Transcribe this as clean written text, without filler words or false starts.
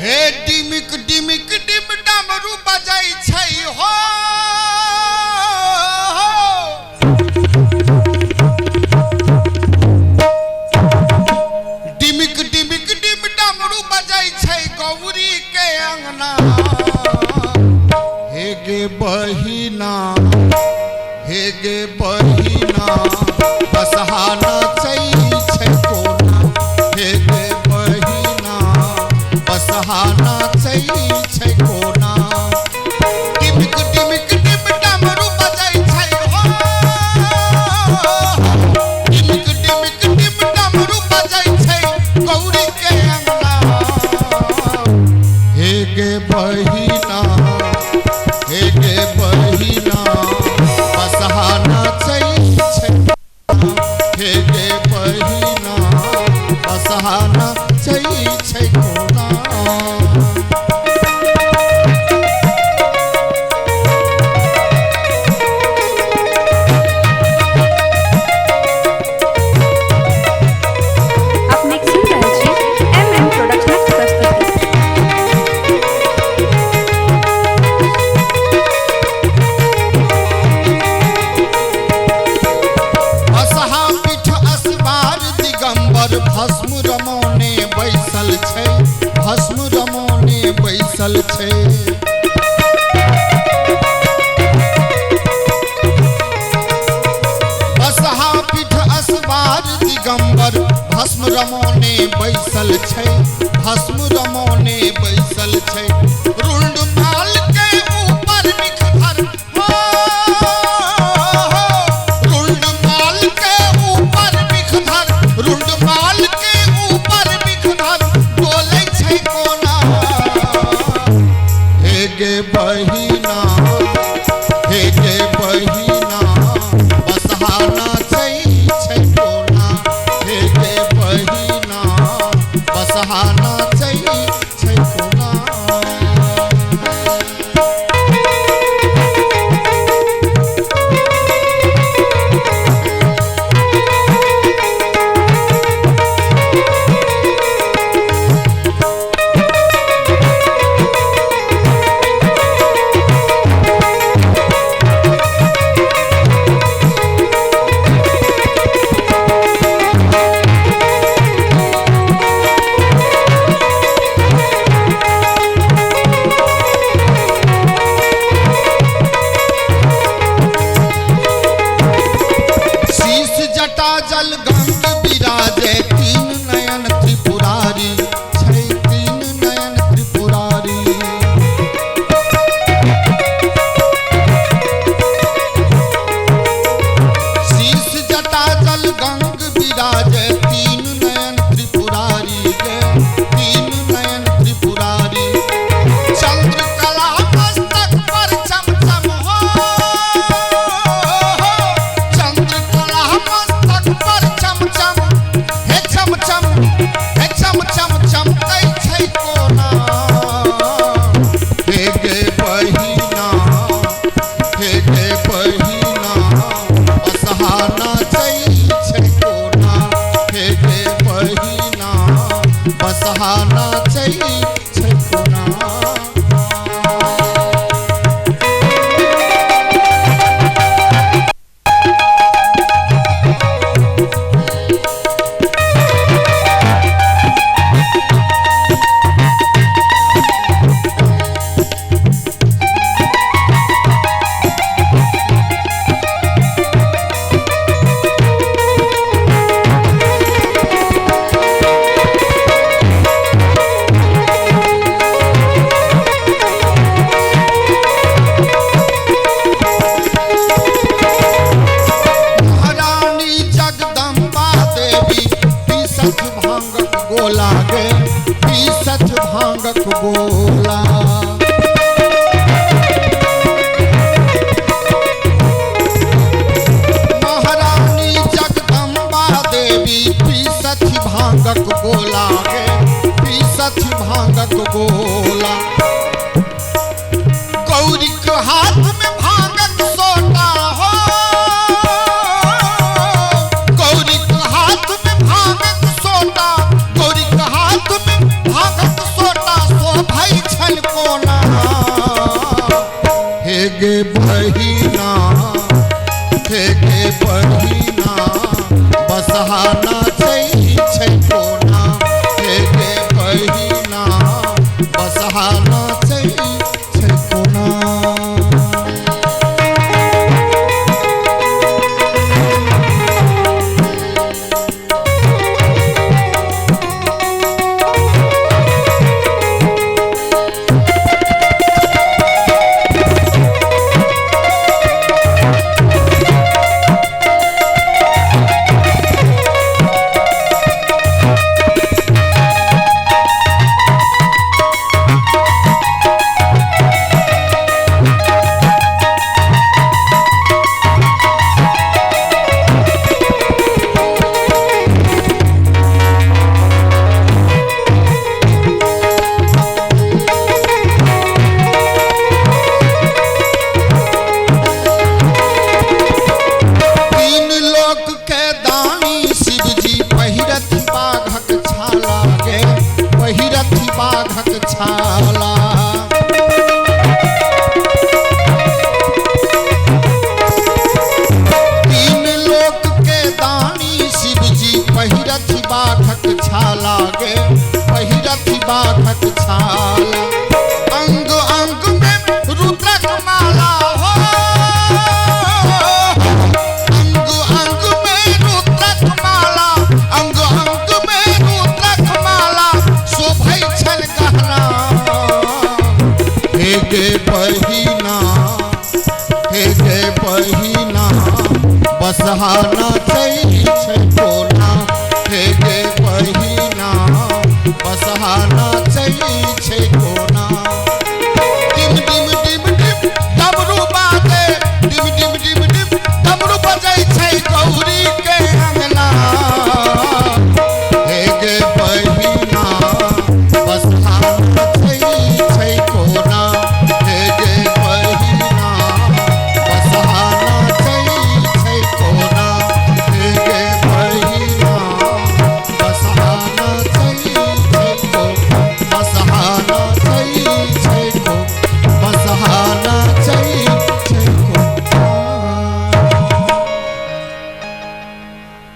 हे डिमिक डिमिक dim डमरू बजाई छै हो डिमिक डिमिक डिम डमरू बजाई छै गौरी के अंगना हे गे बहिना बसहाना छै छै कोना हे गे बहिना बसहाना छै छै कोना डिमिक डिमिक डिम डमरू बजाई छै हो डिमिक डिमिक डिम डमरू बजाई छै गौरी के अंगना हे गे बहिना बसहाना छै छै हे गे बहिना बसहाना छै छै कोना भस्म रमौने बैसल छै भस्म रमौने बैसल छै बसहा पीठ असवार दिगंबर भस्म रमौने बैसल छै भस्म रमौने बैसल छै रुंड माल के ऊपर निखर हो रुंड माल के ऊपर निखर रुंड माल के ऊपर निखर डोलै छै कोना हे गे बहिना बसहाना छै छै कोना हे गे बहिना बसहाना छै छै कोना जल गंग विराजे तीन नयन त्रिपुरारी छै तीन नयन त्रिपुरारी शीश जटा जल गंग विराजे तीन नयन त्रिपुरारी गे तीन नयन त्रिपुरारी चंद्र कला मस्तक पर चमचम हो चंद्र कला पर चमचम हे चमचम चमकै छै कोना हे गे बहिना बसहाना छै छै कोना हे गे बहिना बसहाना छै छै कोना गोला गे पीसत भांगक गोला महारानी जगदम्बा देवी पीसत भांगक गोला गे पीसत भांगक गोला गौरी के हाथ में भांगक सोटा हो गौरी के हाथ में भांगक सोटा गौरी के हाथ में भांगक सोटा बसहा नाचै छै कोना हे गे बहिना बसहा नाचै छै कोना। छाला तीन लोक के दानी शिव जी पहिरथि बाघक छाला गे पहिरथि बाघक छाला। अंग अंग में रुद्रक माला हो अंग अंग में रुद्रक माला अंग अंग में रुद्रक माला शोभै छल गहना हे गे बहिना बसहा